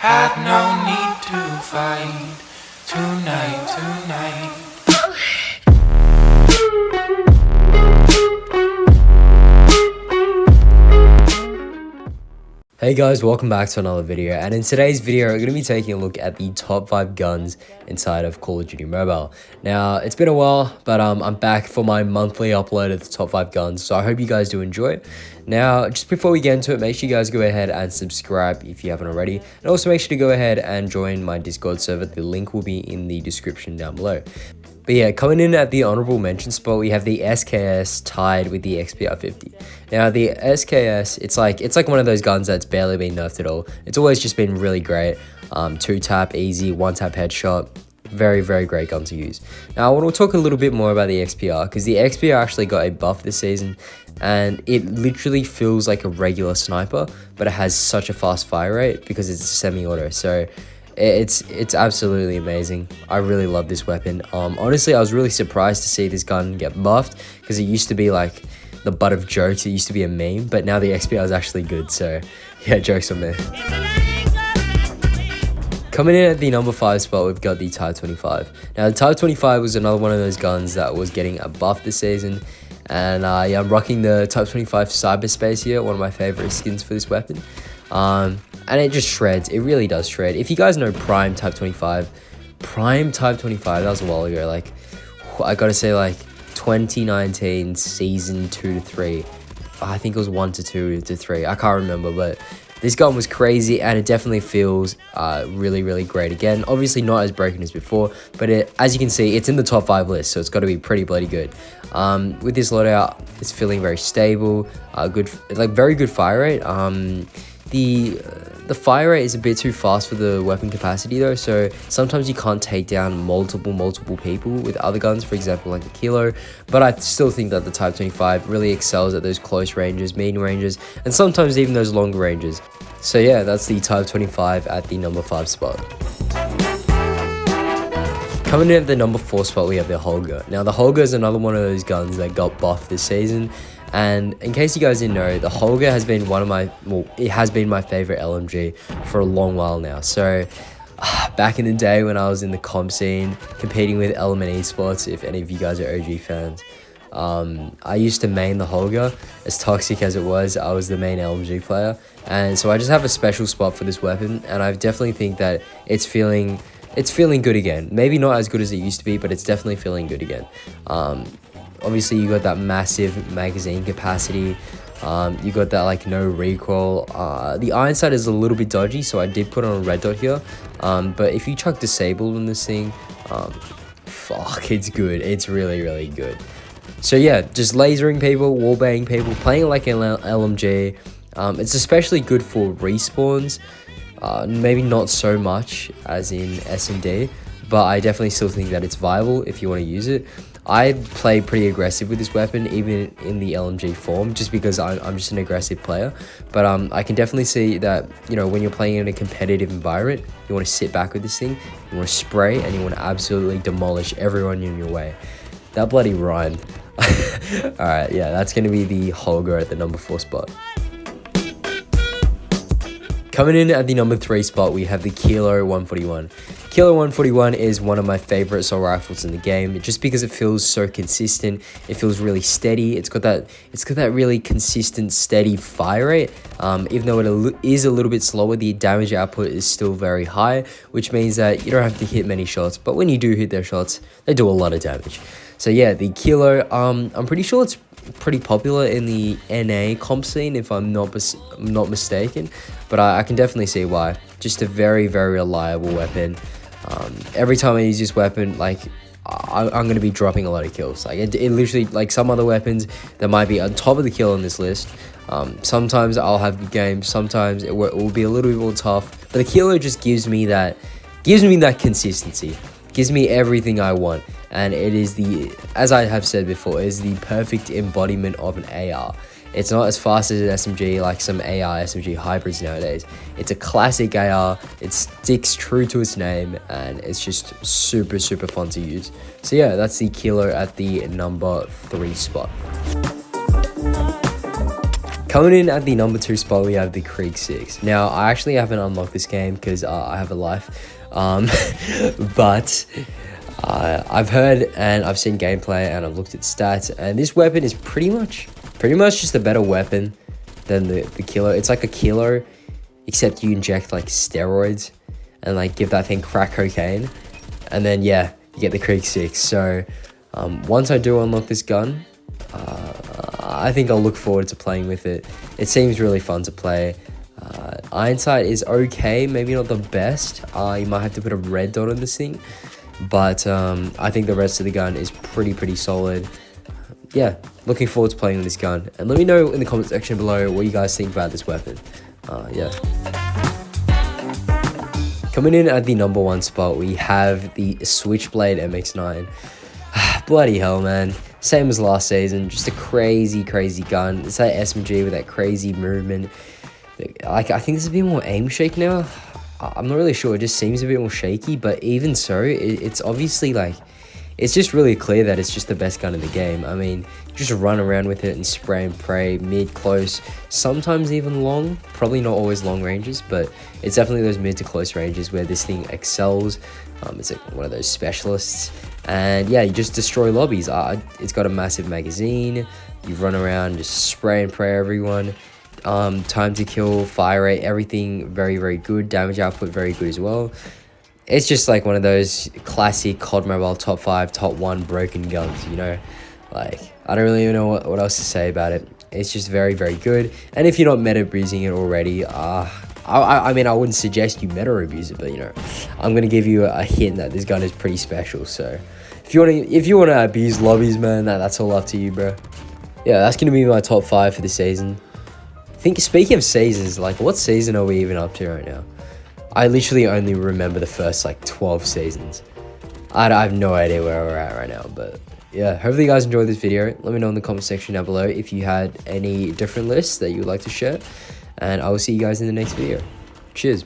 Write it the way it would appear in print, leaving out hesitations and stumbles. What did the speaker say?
Had no need to fight tonight. Hey guys, welcome back to another video, and in today's video we're going to be taking a look at the top 5 guns inside of Call of Duty Mobile. Now, it's been a while, but I'm back for my monthly upload of the top 5 guns, so I hope you guys do enjoy it. Now, just before we get into it, make sure you guys go ahead and subscribe if you haven't already, and also make sure to go ahead and join my Discord server. The link will be in the description down below. But yeah, coming in at the honorable mention spot, we have the SKS tied with the XPR50. Now, the SKS, it's like one of those guns that's barely been nerfed at all. It's always just been really great. 2-tap, easy, 1-tap headshot. Very, very great gun to use. Now, I want to talk a little bit more about the XPR, because the XPR actually got a buff this season, and it literally feels like a regular sniper, but it has such a fast fire rate because it's a semi-auto. So it's absolutely amazing. I really love this weapon. Honestly, I was really surprised to see this gun get buffed, because it used to be like the butt of jokes. It used to be a meme, but now the XPR is actually good. So yeah, jokes on me. Coming in at the number 5 spot, we've got the Type 25. Now, the Type 25 was another one of those guns that was getting a buff this season. And yeah, I'm rocking the Type 25 Cyberspace here, one of my favorite skins for this weapon. And it just shreds. It really does shred. If you guys know Prime Type 25, that was a while ago. Like, I gotta say, like 2019 season 2 to 3. I think it was 1 to 2 to 3. I can't remember, but this gun was crazy, and it definitely feels really, really great again. Obviously not as broken as before, but as you can see, it's in the top 5 list, so it's got to be pretty bloody good. With this loadout, it's feeling very stable, very good fire rate. The fire rate is a bit too fast for the weapon capacity though, so sometimes you can't take down multiple people with other guns, for example like the Kilo, but I still think that the Type 25 really excels at those close ranges, medium ranges, and sometimes even those longer ranges. So yeah, that's the Type 25 at the number 5 spot. Coming in at the number 4 spot, we have the Holger. Now, the Holger is another one of those guns that got buffed this season. And in case you guys didn't know, the Holger has been it has been my favorite LMG for a long while now. So back in the day when I was in the comp scene, competing with Elxment Esports, if any of you guys are OG fans, I used to main the Holger. As toxic as it was, I was the main LMG player. And so I just have a special spot for this weapon, and I definitely think that it's feeling good again. Maybe not as good as it used to be, but it's definitely feeling good again. Obviously, you got that massive magazine capacity. You got that like no recoil. The iron sight is a little bit dodgy, so I did put on a red dot here. But if you chuck disabled in this thing, fuck, it's good. It's really, really good. So yeah, just lasering people, wallbanging people, playing like an LMG. It's especially good for respawns. Maybe not so much as in S&D, but I definitely still think that it's viable if you want to use it. I play pretty aggressive with this weapon, even in the LMG form, just because I'm just an aggressive player. But I can definitely see that, you know, when you're playing in a competitive environment, you want to sit back with this thing, you want to spray, and you want to absolutely demolish everyone in your way. That bloody rhymed. Alright, yeah, that's going to be the Holger at the number 4 spot. Coming in at the number 3 spot, we have the Kilo 141. Kilo 141 is one of my favorite assault rifles in the game, just because it feels so consistent. It feels really steady. It's got that really consistent, steady fire rate. Even though it is a little bit slower, the damage output is still very high, which means that you don't have to hit many shots. But when you do hit their shots, they do a lot of damage. So yeah, the Kilo, I'm pretty sure it's pretty popular in the NA comp scene, if I'm not mistaken, but I can definitely see why. Just a very, very reliable weapon. Every time I use this weapon, like, I'm going to be dropping a lot of kills. Like, it literally, like some other weapons that might be on top of the kill on this list, sometimes I'll have good games, sometimes it will be a little bit more tough, but the Kilo just gives me that consistency, gives me everything I want. And it is as I have said before, it is the perfect embodiment of an AR. It's not as fast as an SMG like some AR SMG hybrids nowadays. It's a classic AR, it sticks true to its name, and it's just super, super fun to use. So yeah, that's the Kilo at the number 3 spot. Coming in at the number 2 spot, we have the Krieg 6. Now, I actually haven't unlocked this game because I have a life. But I've heard and I've seen gameplay and I've looked at stats, and this weapon is pretty much just a better weapon than the kilo. It's like a kilo, except you inject like steroids and like give that thing crack cocaine, and then yeah, you get the Krieg 6. So once I do unlock this gun, I think I'll look forward to playing with it. It seems really fun to play. Iron sight is okay, maybe not the best. You might have to put a red dot on this thing, but I think the rest of the gun is pretty solid. Yeah, looking forward to playing with this gun, and let me know in the comment section below what you guys think about this weapon. Yeah. Coming in at the number 1 spot, we have the Switchblade MX9. Bloody hell, man. Same as last season, just a crazy gun. It's that SMG with that crazy movement. Like, I think it's a bit more aim shake now. I'm not really sure, it just seems a bit more shaky, but even so, it's obviously like, it's just really clear that it's just the best gun in the game. I mean, just run around with it and spray and pray, mid, close, sometimes even long. Probably not always long ranges, but it's definitely those mid to close ranges where this thing excels. It's like one of those specialists, and yeah, you just destroy lobbies. It's got a massive magazine. You run around, just spray and pray everyone. Time to kill, fire rate, everything very good. Damage output very good as well. It's just like one of those classic COD Mobile top 5, top 1 broken guns, you know? Like, I don't really even know what else to say about it. It's just very good. And if you're not meta abusing it already, I mean, I wouldn't suggest you meta abuse it, but you know, I'm gonna give you a hint that this gun is pretty special. So if you wanna abuse lobbies, man, that's all up to you, bro. Yeah, that's gonna be my top 5 for the season. Speaking of seasons, like, what season are we even up to right now? I literally only remember the first like 12 seasons. I have no idea where we're at right now, but yeah, hopefully you guys enjoyed this video. Let me know in the comment section down below if you had any different lists that you would like to share, and I will see you guys in the next video. Cheers.